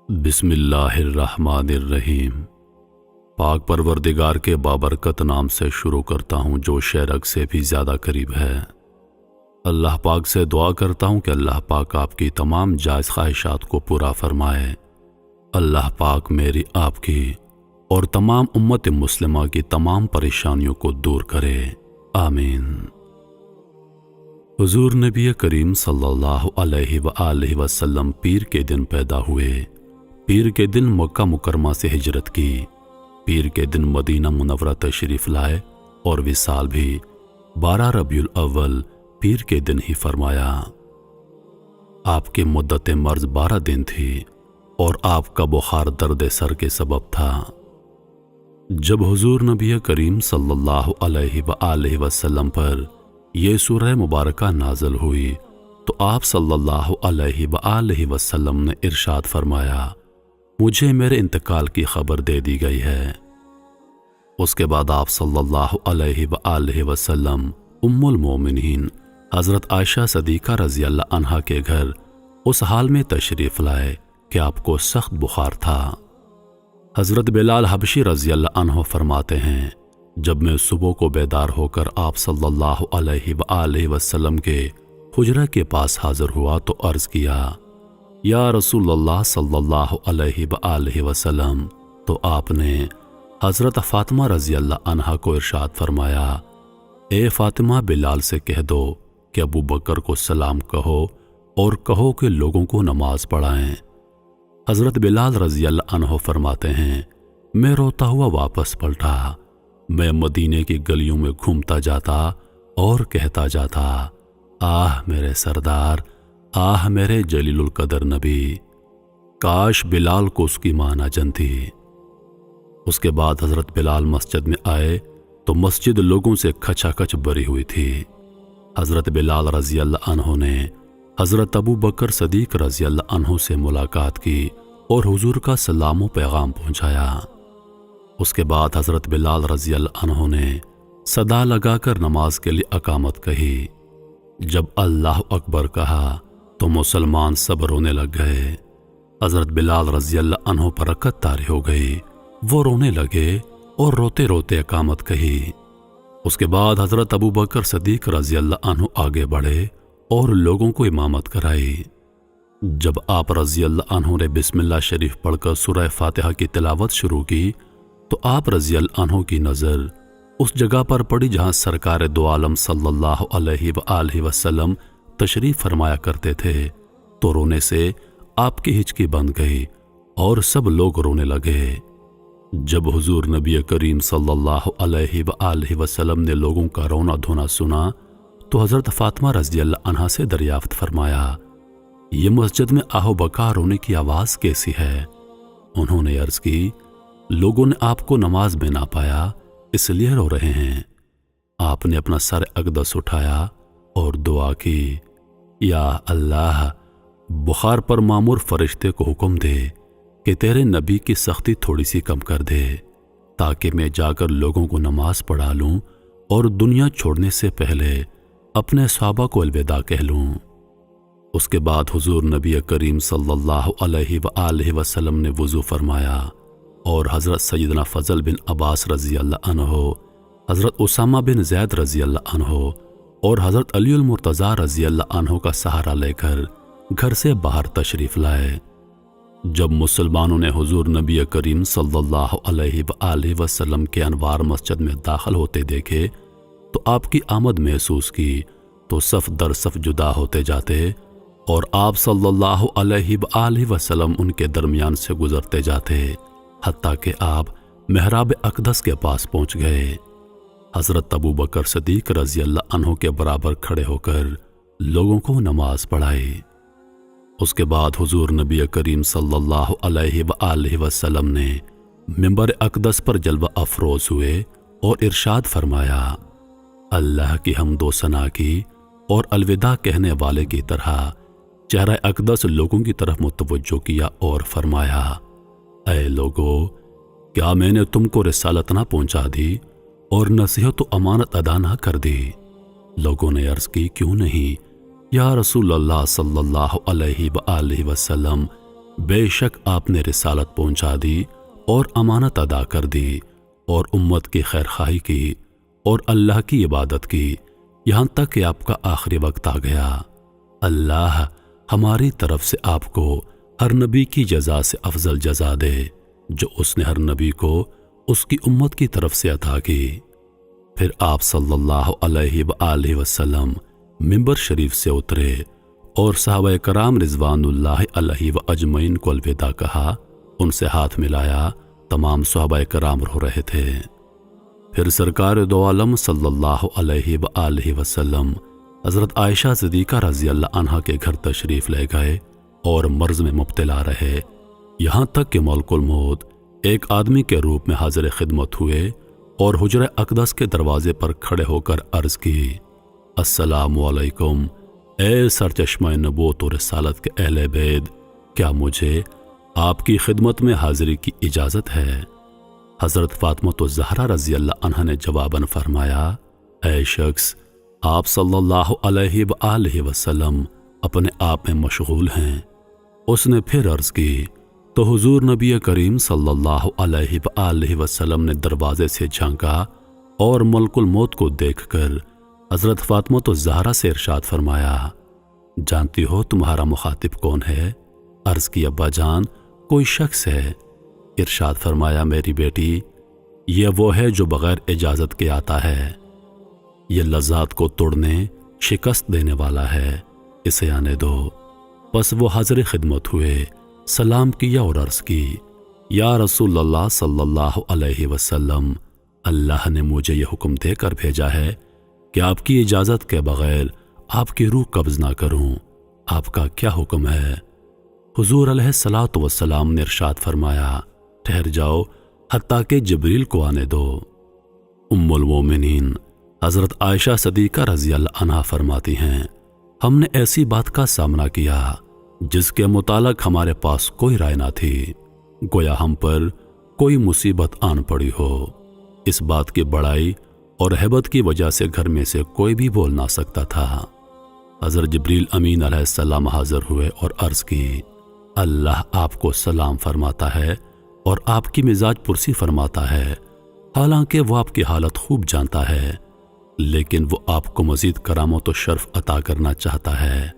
بسم اللہ الرحمن الرحیم۔ پاک پروردگار کے بابرکت نام سے شروع کرتا ہوں جو شرک سے بھی زیادہ قریب ہے۔ اللہ پاک سے دعا کرتا ہوں کہ اللہ پاک آپ کی تمام جائز خواہشات کو پورا فرمائے۔ اللہ پاک میری، آپ کی اور تمام امت مسلمہ کی تمام پریشانیوں کو دور کرے، آمین۔ حضور نبی کریم صلی اللہ علیہ وآلہ وسلم پیر کے دن پیدا ہوئے، پیر کے دن مکہ مکرمہ سے ہجرت کی، پیر کے دن مدینہ منورہ تشریف لائے اور وصال بھی 12 ربیع الاول پیر کے دن ہی فرمایا۔ آپ کی مدت مرض 12 دن تھی اور آپ کا بخار درد سر کے سبب تھا۔ جب حضور نبی کریم صلی اللہ علیہ وآلہ وسلم پر یہ سورہ مبارکہ نازل ہوئی تو آپ صلی اللہ علیہ وآلہ وسلم نے ارشاد فرمایا، مجھے میرے انتقال کی خبر دے دی گئی ہے۔ اس کے بعد آپ صلی اللہ علیہ وآلہ وسلم ام المومنین حضرت عائشہ صدیقہ رضی اللہ عنہا کے گھر اس حال میں تشریف لائے کہ آپ کو سخت بخار تھا۔ حضرت بلال حبشی رضی اللہ عنہ فرماتے ہیں، جب میں صبح کو بیدار ہو کر آپ صلی اللہ علیہ وآلہ وسلم کے حجرہ کے پاس حاضر ہوا تو عرض کیا، یا رسول اللہ صلی اللہ علیہ وآلہ وسلم، تو آپ نے حضرت فاطمہ رضی اللہ عنہا کو ارشاد فرمایا، اے فاطمہ بلال سے کہہ دو کہ ابو بکر کو سلام کہو اور کہو کہ لوگوں کو نماز پڑھائیں۔ حضرت بلال رضی اللہ عنہ فرماتے ہیں، میں روتا ہوا واپس پلٹا، میں مدینے کی گلیوں میں گھومتا جاتا اور کہتا جاتا، آہ میرے سردار، آہ میرے جلیل القدر نبی، کاش بلال کو اس کی ماں نہ جانتی۔ اس کے بعد حضرت بلال مسجد میں آئے تو مسجد لوگوں سے کھچا کھچ بھری ہوئی تھی۔ حضرت بلال رضی اللہ عنہ نے حضرت ابو بکر صدیق رضی اللہ عنہ سے ملاقات کی اور حضور کا سلام و پیغام پہنچایا۔ اس کے بعد حضرت بلال رضی اللہ عنہ نے صدا لگا کر نماز کے لیے اقامت کہی۔ جب اللہ اکبر کہا تو مسلمان سب رونے لگ گئے۔ حضرت بلال رضی اللہ عنہ پر رکعت طاری ہو گئی، وہ رونے لگے اور روتے روتے اقامت کہی۔ اس کے بعد حضرت ابو بکر صدیق رضی اللہ عنہ آگے بڑھے اور لوگوں کو امامت کرائی۔ جب آپ رضی اللہ عنہ نے بسم اللہ شریف پڑھ کر سورہ فاتحہ کی تلاوت شروع کی تو آپ رضی اللہ عنہ کی نظر اس جگہ پر پڑی جہاں سرکار دو عالم صلی اللہ علیہ وآلہ وسلم تشریف فرمایا کرتے تھے، تو رونے سے آپ کی ہچکی بند گئی اور سب لوگ رونے لگے۔ جب حضور نبی کریم صلی اللہ علیہ وآلہ وسلم نے لوگوں کا رونا دھونا سنا تو حضرت فاطمہ رضی اللہ عنہا سے دریافت فرمایا، یہ مسجد میں آہو بکا رونے کی آواز کیسی ہے؟ انہوں نے عرض کی، لوگوں نے آپ کو نماز میں نہ پایا اس لیے رو رہے ہیں۔ آپ نے اپنا سر اقدس اٹھایا اور دعا کی، یا اللہ، بخار پر مامور فرشتے کو حکم دے کہ تیرے نبی کی سختی تھوڑی سی کم کر دے تاکہ میں جا کر لوگوں کو نماز پڑھا لوں اور دنیا چھوڑنے سے پہلے اپنے صحابہ کو الوداع کہہ لوں۔ اس کے بعد حضور نبی کریم صلی اللہ علیہ وآلہ وسلم نے وضو فرمایا اور حضرت سیدنا فضل بن عباس رضی اللہ عنہ، حضرت اسامہ بن زید رضی اللہ عنہ اور حضرت علی المرتضیٰ رضی اللہ عنہ کا سہارا لے کر گھر سے باہر تشریف لائے۔ جب مسلمانوں نے حضور نبی کریم صلی اللہ علیہ وآلہ وسلم کے انوار مسجد میں داخل ہوتے دیکھے تو آپ کی آمد محسوس کی تو صف در صف جدا ہوتے جاتے اور آپ صلی اللہ علیہ وآلہ وسلم ان کے درمیان سے گزرتے جاتے حتیٰ کہ آپ محراب اقدس کے پاس پہنچ گئے۔ حضرت ابو بکر صدیق رضی اللہ عنہ کے برابر کھڑے ہو کر لوگوں کو نماز پڑھائی۔ اس کے بعد حضور نبی کریم صلی اللہ علیہ وآلہ وسلم نے منبر اقدس پر جلوہ افروز ہوئے اور ارشاد فرمایا، اللہ کی حمد و ثنا کی اور الوداع کہنے والے کی طرح چہرہ اقدس لوگوں کی طرف متوجہ کیا اور فرمایا، اے لوگو، کیا میں نے تم کو رسالت نہ پہنچا دی اور نصیحت و امانت ادا نہ کر دی؟ لوگوں نے عرض کی، کیوں نہیں یا رسول اللہ صلی اللہ علیہ وآلہ وسلم، بے شک آپ نے رسالت پہنچا دی اور امانت ادا کر دی اور امت کی خیر خواہی کی اور اللہ کی عبادت کی یہاں تک کہ آپ کا آخری وقت آ گیا۔ اللہ ہماری طرف سے آپ کو ہر نبی کی جزا سے افضل جزا دے جو اس نے ہر نبی کو اس کی امت کی طرف سے عطا کی۔ پھر آپ صلی اللہ علیہ وآلہ وسلم منبر شریف سے اترے اور صحابہ کرام رضوان اللہ علیہ اجمعین کو الوداع کہا، ان سے ہاتھ ملایا۔ تمام صحابہ کرام رو رہے تھے۔ پھر سرکار دو عالم صلی اللہ علیہ وآلہ وسلم حضرت عائشہ صدیقہ رضی اللہ عنہا کے گھر تشریف لے گئے اور مرض میں مبتلا رہے، یہاں تک کہ ملک الموت ایک آدمی کے روپ میں حاضر خدمت ہوئے اور حجرہ اقدس کے دروازے پر کھڑے ہو کر عرض کی، السلام علیکم اے سرچشمہ نبوت و رسالت کے اہل بیت، کیا مجھے آپ کی خدمت میں حاضری کی اجازت ہے؟ حضرت فاطمہ الزہرا رضی اللہ عنہا نے جواباً فرمایا، اے شخص، آپ صلی اللہ علیہ وآلہ وسلم اپنے آپ میں مشغول ہیں۔ اس نے پھر عرض کی تو حضور نبی کریم صلی اللہ علیہ وآلہ وسلم نے دروازے سے جھانکا اور ملک الموت کو دیکھ کر حضرت فاطمہ الزہرا سے ارشاد فرمایا، جانتی ہو تمہارا مخاطب کون ہے؟ عرض کی، ابا جان کوئی شخص ہے۔ ارشاد فرمایا، میری بیٹی، یہ وہ ہے جو بغیر اجازت کے آتا ہے، یہ لذات کو توڑنے شکست دینے والا ہے، اسے آنے دو۔ پس وہ حاضر خدمت ہوئے، سلام کیا اور عرض کی، یا رسول اللہ صلی اللہ علیہ وسلم، اللہ نے مجھے یہ حکم دے کر بھیجا ہے کہ آپ کی اجازت کے بغیر آپ کی روح قبض نہ کروں، آپ کا کیا حکم ہے؟ حضور علیہ الصلاۃ والسلام نے ارشاد فرمایا، ٹھہر جاؤ حتیٰ کہ جبریل کو آنے دو۔ ام المومنین حضرت عائشہ صدیقہ رضی اللہ عنہا فرماتی ہیں، ہم نے ایسی بات کا سامنا کیا جس کے متعلق ہمارے پاس کوئی رائے نہ تھی، گویا ہم پر کوئی مصیبت آن پڑی ہو۔ اس بات کی بڑائی اور ہیبت کی وجہ سے گھر میں سے کوئی بھی بول نہ سکتا تھا۔ حضرت جبریل امین علیہ السلام حاضر ہوئے اور عرض کی، اللہ آپ کو سلام فرماتا ہے اور آپ کی مزاج پرسی فرماتا ہے، حالانکہ وہ آپ کی حالت خوب جانتا ہے، لیکن وہ آپ کو مزید کرامت و شرف عطا کرنا چاہتا ہے۔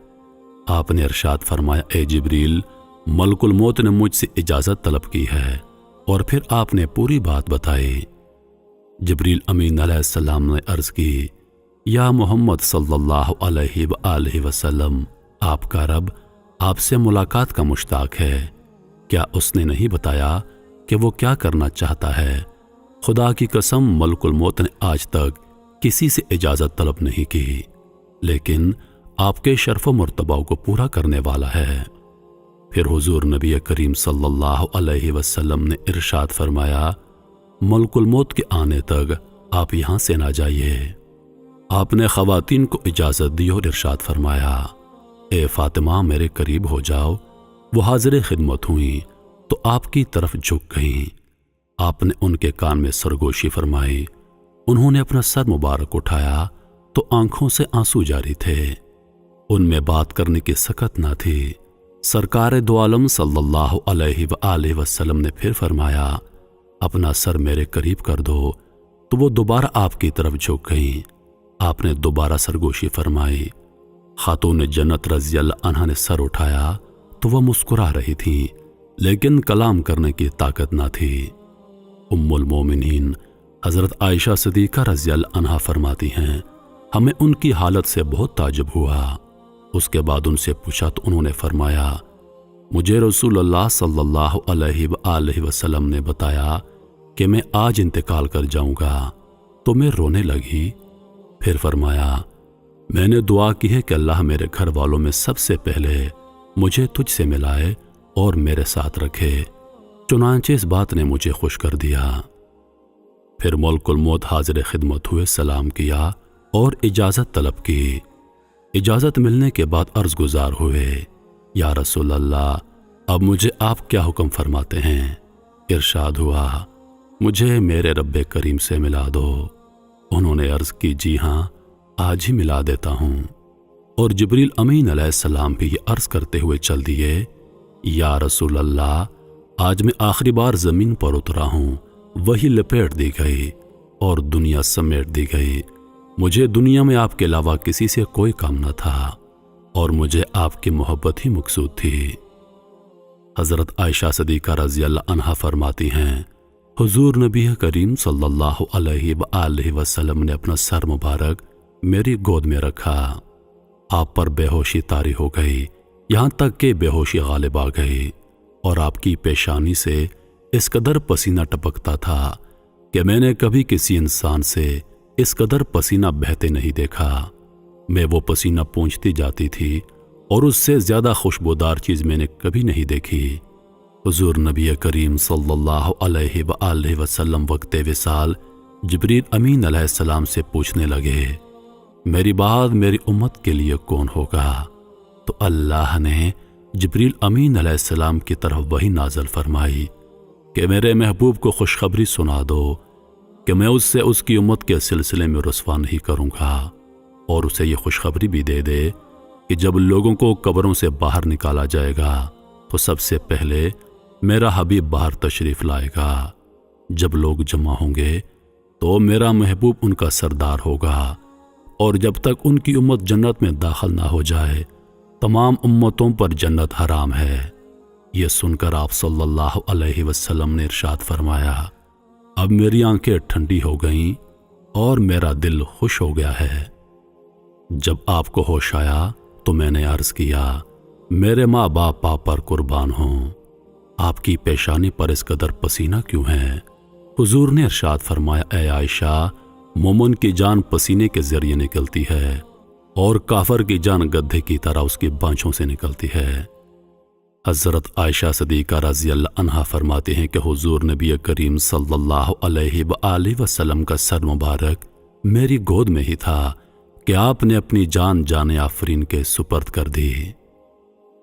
آپ نے ارشاد فرمایا، اے جبریل، ملک الموت نے مجھ سے اجازت طلب کی ہے، اور پھر آپ نے پوری بات بتائی۔ جبریل امین علیہ السلام نے عرض کی، یا محمد صلی اللہ علیہ وآلہ وسلم، آپ کا رب آپ سے ملاقات کا مشتاق ہے، کیا اس نے نہیں بتایا کہ وہ کیا کرنا چاہتا ہے؟ خدا کی قسم ملک الموت نے آج تک کسی سے اجازت طلب نہیں کی، لیکن آپ کے شرف و مرتبہ کو پورا کرنے والا ہے۔ پھر حضور نبی کریم صلی اللہ علیہ وسلم نے ارشاد فرمایا، ملک الموت کے آنے تک آپ یہاں سے نہ جائیے۔ آپ نے خواتین کو اجازت دی اور ارشاد فرمایا، اے فاطمہ میرے قریب ہو جاؤ۔ وہ حاضر خدمت ہوئیں تو آپ کی طرف جھک گئیں۔ آپ نے ان کے کان میں سرگوشی فرمائی۔ انہوں نے اپنا سر مبارک اٹھایا تو آنکھوں سے آنسو جاری تھے، ان میں بات کرنے کی سکت نہ تھی۔ سرکار دو عالم صلی اللہ علیہ وآلہ وسلم نے پھر فرمایا، اپنا سر میرے قریب کر دو، تو وہ دوبارہ آپ کی طرف جھک گئیں۔ آپ نے دوبارہ سرگوشی فرمائی۔ خاتون جنت رضی اللہ عنہا نے سر اٹھایا تو وہ مسکرا رہی تھیں، لیکن کلام کرنے کی طاقت نہ تھی۔ ام المومنین حضرت عائشہ صدیقہ رضی اللہ عنہا فرماتی ہیں، ہمیں ان کی حالت سے بہت تعجب ہوا۔ اس کے بعد ان سے پوچھا تو انہوں نے فرمایا، مجھے رسول اللہ صلی اللہ علیہ وآلہ وسلم نے بتایا کہ میں آج انتقال کر جاؤں گا، تو میں رونے لگی۔ پھر فرمایا، میں نے دعا کی ہے کہ اللہ میرے گھر والوں میں سب سے پہلے مجھے تجھ سے ملائے اور میرے ساتھ رکھے، چنانچہ اس بات نے مجھے خوش کر دیا۔ پھر ملک الموت حاضر خدمت ہوئے، سلام کیا اور اجازت طلب کی۔ اجازت ملنے کے بعد عرض گزار ہوئے، یا رسول اللہ، اب مجھے آپ کیا حکم فرماتے ہیں؟ ارشاد ہوا، مجھے میرے رب کریم سے ملا دو۔ انہوں نے عرض کی، جی ہاں، آج ہی ملا دیتا ہوں۔ اور جبریل امین علیہ السلام بھی یہ عرض کرتے ہوئے چل دیے، یا رسول اللہ، آج میں آخری بار زمین پر اترا ہوں، وہی لپیٹ دی گئی اور دنیا سمیٹ دی گئی۔ مجھے دنیا میں آپ کے علاوہ کسی سے کوئی کام نہ تھا اور مجھے آپ کی محبت ہی مقصود تھی۔ حضرت عائشہ صدیقہ رضی اللہ عنہا فرماتی ہیں، حضور نبی کریم صلی اللہ علیہ وآلہ وسلم نے اپنا سر مبارک میری گود میں رکھا۔ آپ پر بے ہوشی طاری ہو گئی، یہاں تک کہ بے ہوشی غالب آ گئی، اور آپ کی پیشانی سے اس قدر پسینہ ٹپکتا تھا کہ میں نے کبھی کسی انسان سے اس قدر پسینہ بہتے نہیں دیکھا۔ میں وہ پسینہ پونچھتی جاتی تھی اور اس سے زیادہ خوشبودار چیز میں نے کبھی نہیں دیکھی۔ حضور نبی کریم صلی اللہ علیہ وآلہ وسلم وقت وصال جبریل امین علیہ السلام سے پوچھنے لگے، میری بعد میری امت کے لیے کون ہوگا؟ تو اللہ نے جبریل امین علیہ السلام کی طرف وحی نازل فرمائی کہ میرے محبوب کو خوشخبری سنا دو کہ میں اس سے اس کی امت کے سلسلے میں رسوا نہیں کروں گا، اور اسے یہ خوشخبری بھی دے دے کہ جب لوگوں کو قبروں سے باہر نکالا جائے گا تو سب سے پہلے میرا حبیب باہر تشریف لائے گا۔ جب لوگ جمع ہوں گے تو میرا محبوب ان کا سردار ہوگا، اور جب تک ان کی امت جنت میں داخل نہ ہو جائے تمام امتوں پر جنت حرام ہے۔ یہ سن کر آپ صلی اللہ علیہ وسلم نے ارشاد فرمایا، اب میری آنکھیں ٹھنڈی ہو گئیں اور میرا دل خوش ہو گیا ہے۔ جب آپ کو ہوش آیا تو میں نے عرض کیا، میرے ماں باپ آپ پر قربان ہوں، آپ کی پیشانی پر اس قدر پسینہ کیوں ہے؟ حضور نے ارشاد فرمایا، اے عائشہ، مومن کی جان پسینے کے ذریعے نکلتی ہے اور کافر کی جان گدھے کی طرح اس کی بانچھوں سے نکلتی ہے۔ حضرت عائشہ صدیقہ رضی اللہ عنہا فرماتے ہیں کہ حضور نبی کریم صلی اللہ علیہ وآلہ وسلم کا سر مبارک میری گود میں ہی تھا کہ آپ نے اپنی جان جان آفرین کے سپرد کر دی۔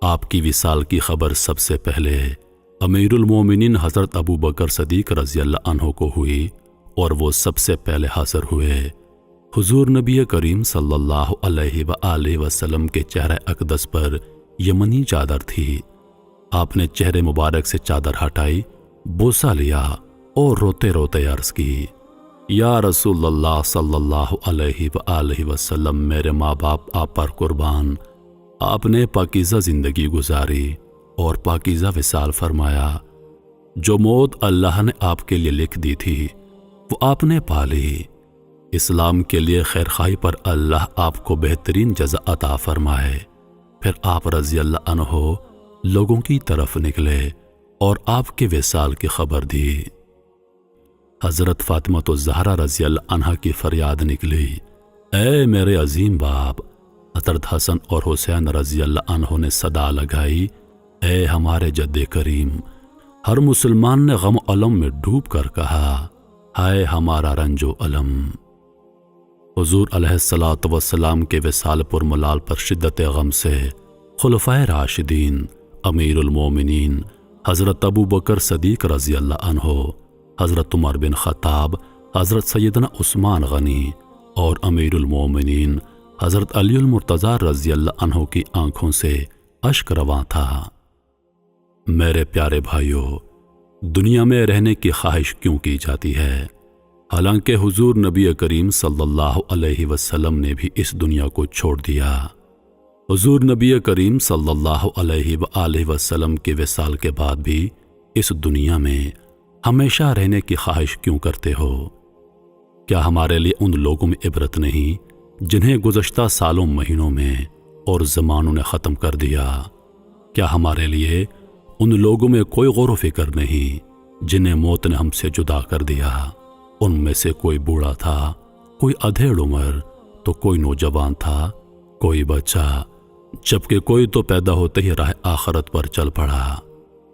آپ کی وصال کی خبر سب سے پہلے امیر المومنین حضرت ابو بکر صدیق رضی اللہ عنہ کو ہوئی، اور وہ سب سے پہلے حاضر ہوئے۔ حضور نبی کریم صلی اللہ علیہ وآلہ وسلم کے چہرہ اقدس پر یمنی چادر تھی۔ آپ نے چہرے مبارک سے چادر ہٹائی، بوسہ لیا اور روتے روتے عرض کی، یا رسول اللہ صلی اللہ علیہ وآلہ وسلم، میرے ماں باپ آپ پر قربان، آپ نے پاکیزہ زندگی گزاری اور پاکیزہ وصال فرمایا۔ جو موت اللہ نے آپ کے لیے لکھ دی تھی وہ آپ نے پا لی۔ اسلام کے لیے خیرخواہی پر اللہ آپ کو بہترین جزا عطا فرمائے۔ پھر آپ رضی اللہ عنہ لوگوں کی طرف نکلے اور آپ کے وصال کی خبر دی۔ حضرت فاطمہ الزہرا رضی اللہ عنہا کی فریاد نکلی، اے میرے عظیم باپ! حضرت حسن اور حسین رضی اللہ عنہ نے صدا لگائی، اے ہمارے جد کریم! ہر مسلمان نے غم و علم میں ڈوب کر کہا، ہائے ہمارا رنج و علم! حضور علیہ الصلاۃ والسلام کے وصال پر ملال پر شدت غم سے خلفائے راشدین، امیر المومنین حضرت ابو بکر صدیق رضی اللہ عنہ، حضرت عمر بن خطاب، حضرت سیدنا عثمان غنی اور امیر المومنین حضرت علی المرتضی رضی اللہ عنہ کی آنکھوں سے اشک رواں تھا۔ میرے پیارے بھائیوں، دنیا میں رہنے کی خواہش کیوں کی جاتی ہے؟ حالانکہ حضور نبی کریم صلی اللہ علیہ وسلم نے بھی اس دنیا کو چھوڑ دیا۔ حضور نبی کریم صلی اللہ علیہ وآلہ وسلم کے وصال کے بعد بھی اس دنیا میں ہمیشہ رہنے کی خواہش کیوں کرتے ہو؟ کیا ہمارے لیے ان لوگوں میں عبرت نہیں جنہیں گزشتہ سالوں، مہینوں میں اور زمانوں نے ختم کر دیا؟ کیا ہمارے لیے ان لوگوں میں کوئی غور و فکر نہیں جنہیں موت نے ہم سے جدا کر دیا؟ ان میں سے کوئی بوڑھا تھا، کوئی ادھیڑ عمر، تو کوئی نوجوان تھا، کوئی بچہ، جبکہ کوئی تو پیدا ہوتے ہی راہ آخرت پر چل پڑا۔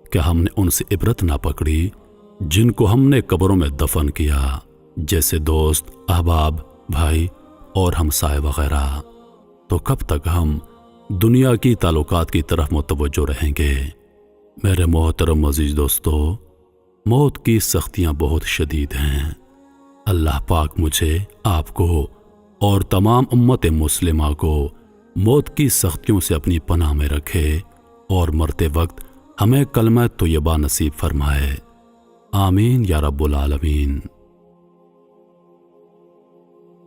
کیا ہم نے ان سے عبرت نہ پکڑی جن کو ہم نے قبروں میں دفن کیا، جیسے دوست، احباب، بھائی اور ہمسائے وغیرہ؟ تو کب تک ہم دنیا کی تعلقات کی طرف متوجہ رہیں گے؟ میرے محترم عزیز دوستو، موت کی سختیاں بہت شدید ہیں۔ اللہ پاک مجھے، آپ کو اور تمام امت مسلمہ کو موت کی سختیوں سے اپنی پناہ میں رکھے اور مرتے وقت ہمیں کلمہ طیبہ نصیب فرمائے، آمین یا رب العالمین۔